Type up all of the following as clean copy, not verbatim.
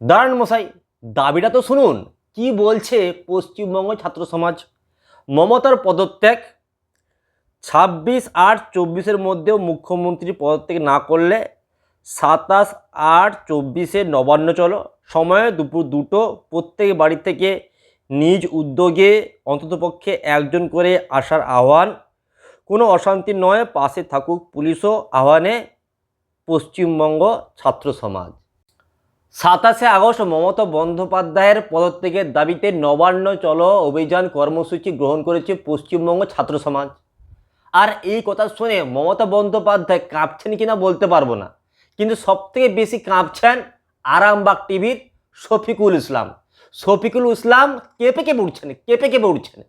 দাঁড়ান মশাই, দাবিটা তো শুনুন। কি বলছে পশ্চিমবঙ্গ ছাত্র সমাজ? মমতার পদত্যাগ 26/8/24 মধ্যেও মুখ্যমন্ত্রী পদত্যাগ না করলে 27/8/24 নবান্ন চলো, সময় দুপুর 2টো, প্রত্যেক বাড়ি থেকে নিজ উদ্যোগে অন্ততপক্ষে একজন করে আসার আহ্বান। কোনো অশান্তি নয়, পাশে থাকুক পুলিশও, আহ্বানে পশ্চিমবঙ্গ ছাত্র সমাজ। 27শে আগস্ট মমতা বন্দ্যোপাধ্যায়ের পদত্যাগের দাবিতে নবান্ন চলো অভিযান কর্মসূচি গ্রহণ করেছে পশ্চিমবঙ্গ ছাত্র সমাজ। আর এই কথা শুনে মমতা বন্দ্যোপাধ্যায় কাঁপছেন কিনা বলতে পারবো না, কিন্তু সবথেকে বেশি কাঁপছেন আরামবাগ টিভির শফিকুল ইসলাম। শফিকুল ইসলাম কেঁপে কেঁপে উঠছেন।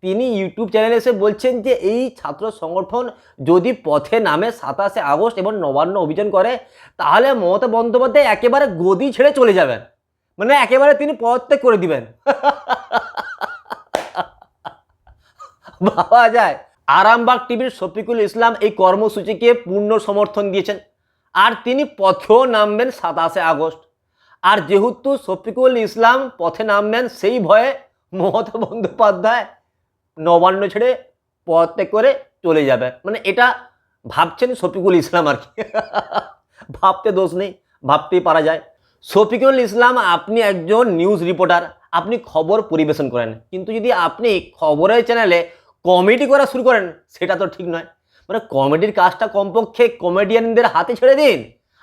তিনি ইউটিউব চ্যানেলে এসে বলছেন যে এই ছাত্র সংগঠন যদি পথে নামে 27শে আগস্ট এবং নবান্ন অভিযান করে, তাহলে মমতা বন্দ্যোপাধ্যায় একেবারে গদি ছেড়ে চলে যাবেন, মানে একেবারে তিনি পদত্যাগ করে দিবেন। ভাবা যায়। আরামবাগ টিভির শফিকুল ইসলাম এই কর্মসূচিকে পূর্ণ সমর্থন দিয়েছেন, আর তিনি পথেও নামবেন 27শে আগস্ট। আর যেহেতু শফিকুল ইসলাম পথে নামবেন, সেই ভয়ে মমতা বন্দ্যোপাধ্যায় নবান্ন ছেড়ে পদত্যাগ করে চলে যাবে, মানে এটা ভাবছেন শফিকুল ইসলাম আর কি। ভাবতে দোষ নেই, ভাবতেই পারা যায়। শফিকুল ইসলাম, আপনি একজন নিউজ রিপোর্টার, আপনি খবর পরিবেশন করেন, কিন্তু যদি আপনি খবরের চ্যানেলে কমেডি করা শুরু করেন, সেটা তো ঠিক নয়। মানে কমেডির কাজটা কমপক্ষে কমেডিয়ানদের হাতে ছেড়ে দিন।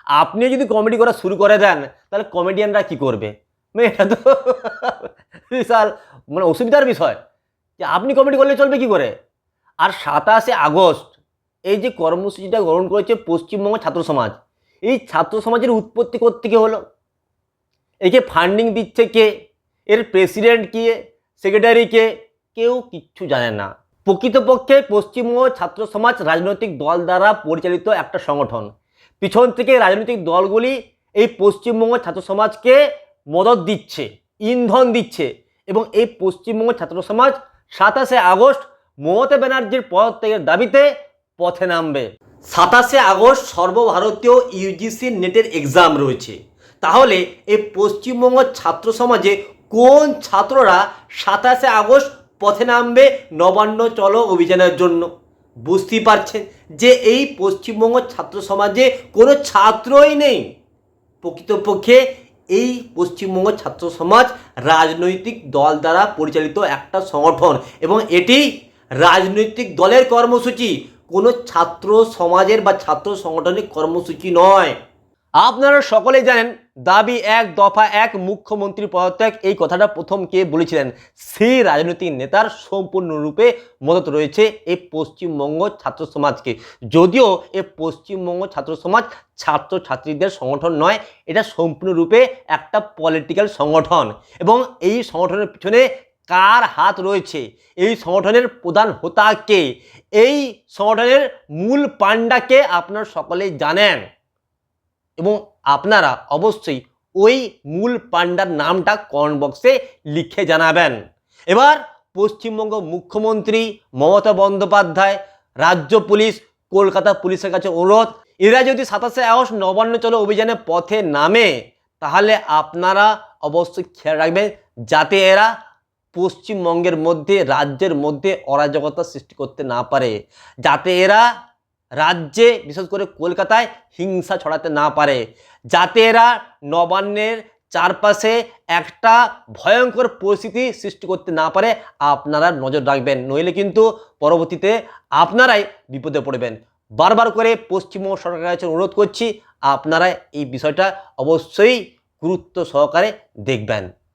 আপনি যদি কমেডি করা শুরু করে দেন, তাহলে কমেডিয়ানরা কি করবে? মানে এটা তো বিশাল মানে অসুবিধার বিষয় যে আপনি কমেডি করলে চলবে কি করে। আর 27শে আগস্ট এই যে কর্মসূচিটা গ্রহণ করেছে পশ্চিমবঙ্গ ছাত্র সমাজ, এই ছাত্র সমাজের উৎপত্তি কোত্থেকে হলো? একে ফান্ডিং দিচ্ছে কে? এর প্রেসিডেন্ট কে, সেক্রেটারি কে? কেউ কিচ্ছু জানে না। প্রকৃতপক্ষে পশ্চিমবঙ্গ ছাত্র সমাজ রাজনৈতিক দল দ্বারা পরিচালিত একটা সংগঠন। পিছন থেকে রাজনৈতিক দলগুলি এই পশ্চিমবঙ্গ ছাত্র সমাজকে মদত দিচ্ছে, ইন্ধন দিচ্ছে, এবং এই পশ্চিমবঙ্গ ছাত্র সমাজ 27শে আগস্ট মমতা ব্যানার্জির পদত্যাগের দাবিতে পথে নামবে। 27শে আগস্ট সর্বভারতীয় ইউজিসি নেটের এক্সাম রয়েছে। তাহলে এই পশ্চিমবঙ্গ ছাত্র সমাজে কোন ছাত্ররা 27শে আগস্ট পথে নামবে নবান্ন চলো অভিযানের জন্য? বুঝতেই পারছেন যে এই পশ্চিমবঙ্গ ছাত্র সমাজে কোনো ছাত্রই নেই। প্রকৃতপক্ষে এই পশ্চিমবঙ্গ ছাত্র সমাজ রাজনৈতিক দল দ্বারা পরিচালিত একটা সংগঠন, এবং এটি রাজনৈতিক দলের কর্মসূচি, কোনো ছাত্র সমাজের বা ছাত্র সংগঠনের কর্মসূচি নয়। আপনারা সকলেই জানেন দাবি 1 দফা 1 মুখ্যমন্ত্রী পদত্যাগ, এই কথাটা প্রথম কে বলেছিলেন? সেই রাজনৈতিক নেতার সম্পূর্ণরূপে মদত রয়েছে এই পশ্চিমবঙ্গ ছাত্র সমাজকে। যদিও এই পশ্চিমবঙ্গ ছাত্র সমাজ ছাত্রছাত্রীদের সংগঠন নয়, এটা সম্পূর্ণরূপে একটা পলিটিক্যাল সংগঠন। এবং এই সংগঠনের পিছনে কার হাত রয়েছে, এই সংগঠনের প্রধান হোতা কে, এই সংগঠনের মূল পান্ডাকে আপনারা সকলেই জানেন, এবং আপনারা অবশ্যই ওই মূল পান্ডার নামটা কমেন্ট বক্সে লিখে জানাবেন। এবার পশ্চিমবঙ্গ মুখ্যমন্ত্রী মমতা বন্দ্যোপাধ্যায়, রাজ্য পুলিশ, কলকাতা পুলিশের কাছে অনুরোধ, এরা যদি 27শে আগস্ট নবান্ন চলো অভিযানে পথে নামে, তাহলে আপনারা অবশ্যই খেয়াল রাখবেন যাতে এরা পশ্চিমবঙ্গের মধ্যে, রাজ্যের মধ্যে অরাজকতা সৃষ্টি করতে না পারে, যাতে এরা রাজ্যে বিশেষ করে কলকাতায় হিংসা ছড়াতে না পারে, যাতে এরা নবান্নের চারপাশে একটা ভয়ঙ্কর পরিস্থিতি সৃষ্টি করতে না পারে। আপনারা নজর রাখবেন, নইলে কিন্তু পরবর্তীতে আপনারাই বিপদে পড়বেন। বারবার করে পশ্চিমবঙ্গ সরকারের কাছে অনুরোধ করছি, আপনারা এই বিষয়টা অবশ্যই গুরুত্ব সহকারে দেখবেন।